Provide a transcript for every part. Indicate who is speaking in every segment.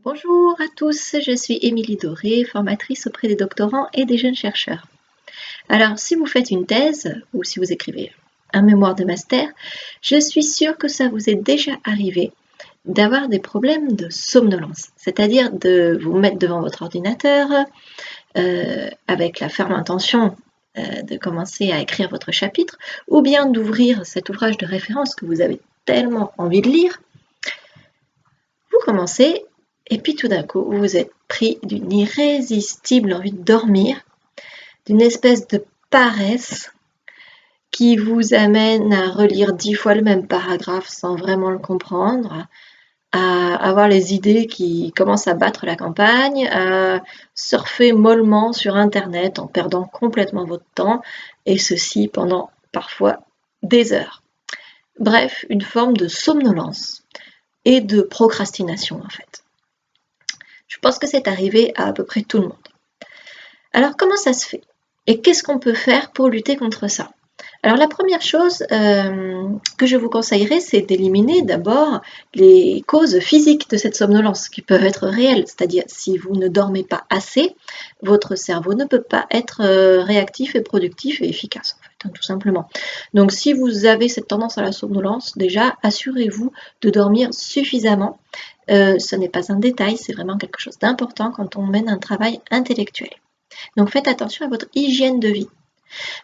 Speaker 1: Bonjour à tous, je suis Émilie Doré, formatrice auprès des doctorants et des jeunes chercheurs. Alors, si vous faites une thèse ou si vous écrivez un mémoire de master, je suis sûre que ça vous est déjà arrivé d'avoir des problèmes de somnolence, c'est-à-dire de vous mettre devant votre ordinateur avec la ferme intention de commencer à écrire votre chapitre, ou bien d'ouvrir cet ouvrage de référence que vous avez tellement envie de lire. Vous commencez et puis tout d'un coup, vous êtes pris d'une irrésistible envie de dormir, d'une espèce de paresse qui vous amène à relire 10 fois le même paragraphe sans vraiment le comprendre, à avoir les idées qui commencent à battre la campagne, à surfer mollement sur Internet en perdant complètement votre temps, et ceci pendant parfois des heures. Bref, une forme de somnolence et de procrastination en fait. Je pense que c'est arrivé à peu près tout le monde. Alors comment ça se fait? Et qu'est-ce qu'on peut faire pour lutter contre ça? Alors la première chose que je vous conseillerais, c'est d'éliminer d'abord les causes physiques de cette somnolence qui peuvent être réelles, c'est-à-dire si vous ne dormez pas assez, votre cerveau ne peut pas être réactif et productif et efficace, en fait, tout simplement. Donc si vous avez cette tendance à la somnolence, déjà assurez-vous de dormir suffisamment. Ce n'est pas un détail, c'est vraiment quelque chose d'important quand on mène un travail intellectuel. Donc faites attention à votre hygiène de vie.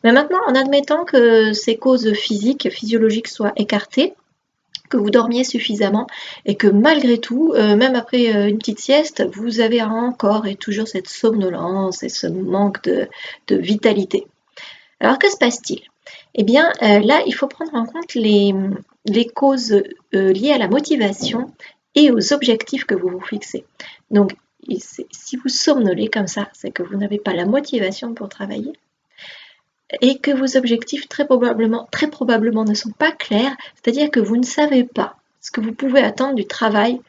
Speaker 1: Mais maintenant, en admettant que ces causes physiques, physiologiques soient écartées, que vous dormiez suffisamment et que malgré tout, même après une petite sieste, vous avez encore et toujours cette somnolence et ce manque de vitalité. Alors que se passe-t-il? Eh bien là, il faut prendre en compte les causes liées à la motivation et aux objectifs que vous vous fixez. Donc si vous somnolez comme ça, c'est que vous n'avez pas la motivation pour travailler et que vos objectifs très probablement ne sont pas clairs, c'est-à-dire que vous ne savez pas ce que vous pouvez attendre du travail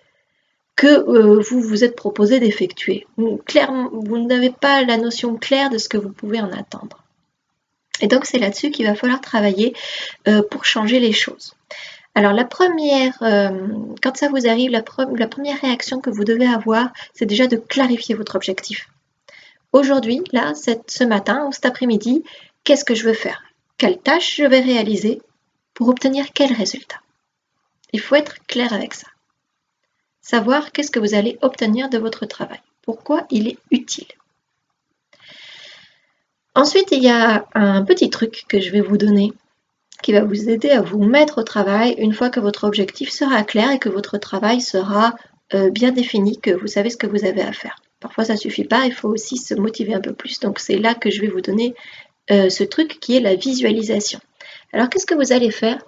Speaker 1: que vous vous êtes proposé d'effectuer. Vous n'avez pas la notion claire de ce que vous pouvez en attendre. Et donc c'est là-dessus qu'il va falloir travailler pour changer les choses. Alors la première, quand ça vous arrive, la première réaction que vous devez avoir, c'est déjà de clarifier votre objectif. Aujourd'hui, là, ce matin ou cet après-midi, qu'est-ce que je veux faire? Quelle tâche je vais réaliser pour obtenir quel résultat? Il faut être clair avec ça. Savoir qu'est-ce que vous allez obtenir de votre travail. Pourquoi il est utile. Ensuite, il y a un petit truc que je vais vous donner qui va vous aider à vous mettre au travail une fois que votre objectif sera clair et que votre travail sera bien défini, que vous savez ce que vous avez à faire. Parfois ça ne suffit pas, il faut aussi se motiver un peu plus. Donc c'est là que je vais vous donner ce truc qui est la visualisation. Alors qu'est-ce que vous allez faire?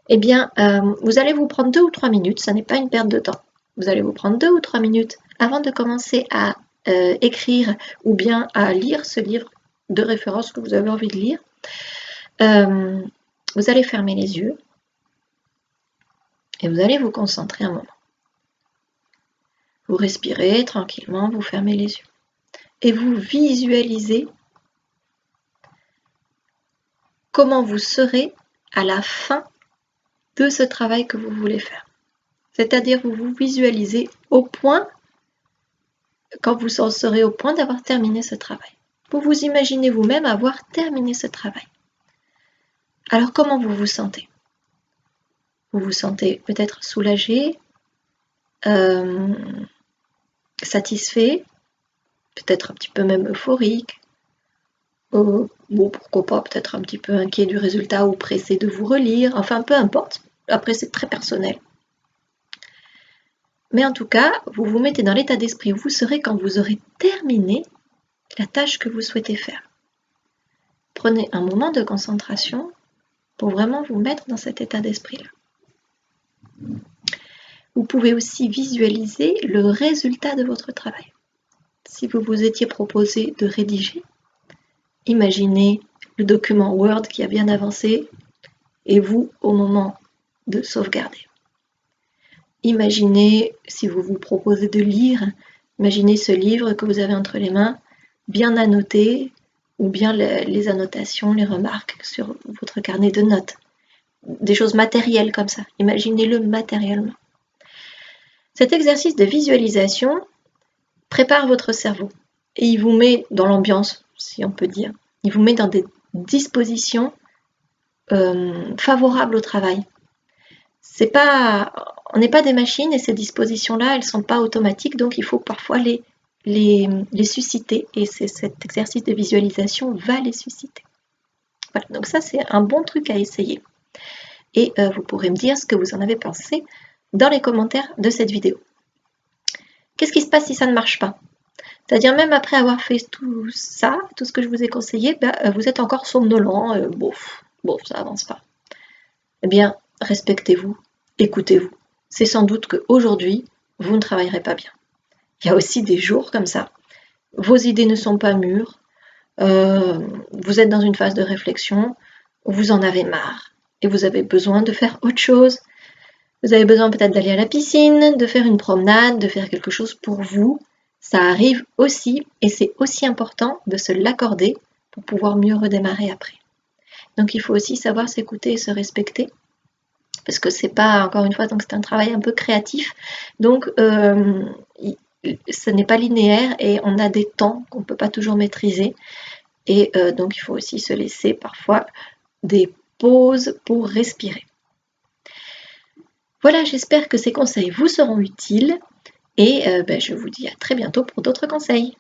Speaker 1: Eh bien, vous allez vous prendre 2 ou 3 minutes, ça n'est pas une perte de temps. Vous allez vous prendre 2 ou 3 minutes avant de commencer à écrire ou bien à lire ce livre de référence que vous avez envie de lire. Vous allez fermer les yeux et vous allez vous concentrer un moment. Vous respirez tranquillement, vous fermez les yeux et vous visualisez comment vous serez à la fin de ce travail que vous voulez faire. C'est-à-dire vous vous visualisez au point, quand vous en serez au point d'avoir terminé ce travail. Vous vous imaginez vous-même avoir terminé ce travail. Alors comment vous vous sentez? Vous vous sentez peut-être soulagé, satisfait, peut-être un petit peu même euphorique, bon, pourquoi pas, peut-être un petit peu inquiet du résultat ou pressé de vous relire, enfin peu importe, après c'est très personnel. Mais en tout cas, vous vous mettez dans l'état d'esprit où vous serez quand vous aurez terminé la tâche que vous souhaitez faire. Prenez un moment de concentration pour vraiment vous mettre dans cet état d'esprit-là. Vous pouvez aussi visualiser le résultat de votre travail. Si vous vous étiez proposé de rédiger, imaginez le document Word qui a bien avancé et vous au moment de sauvegarder. Imaginez, si vous vous proposez de lire, imaginez ce livre que vous avez entre les mains, bien annoté, ou bien les annotations, les remarques sur votre carnet de notes. Des choses matérielles comme ça. Imaginez-le matériellement. Cet exercice de visualisation prépare votre cerveau et il vous met dans l'ambiance, si on peut dire. Il vous met dans des dispositions favorables au travail. On n'est pas des machines et ces dispositions-là, elles ne sont pas automatiques, donc il faut parfois les susciter et cet exercice de visualisation va les susciter. Voilà, donc ça c'est un bon truc à essayer. Et vous pourrez me dire ce que vous en avez pensé dans les commentaires de cette vidéo. Qu'est-ce qui se passe si ça ne marche pas? C'est-à-dire même après avoir fait tout ça, tout ce que je vous ai conseillé, vous êtes encore somnolent, bof, ça avance pas. Eh bien, respectez-vous, écoutez-vous. C'est sans doute qu'aujourd'hui, vous ne travaillerez pas bien. Il y a aussi des jours comme ça. Vos idées ne sont pas mûres, vous êtes dans une phase de réflexion, vous en avez marre et vous avez besoin de faire autre chose. Vous avez besoin peut-être d'aller à la piscine, de faire une promenade, de faire quelque chose pour vous. Ça arrive aussi et c'est aussi important de se l'accorder pour pouvoir mieux redémarrer après. Donc il faut aussi savoir s'écouter et se respecter parce que c'est pas, encore une fois, donc c'est un travail un peu créatif. Donc ce n'est pas linéaire et on a des temps qu'on ne peut pas toujours maîtriser. Et donc il faut aussi se laisser parfois des pauses pour respirer. Voilà, j'espère que ces conseils vous seront utiles et je vous dis à très bientôt pour d'autres conseils.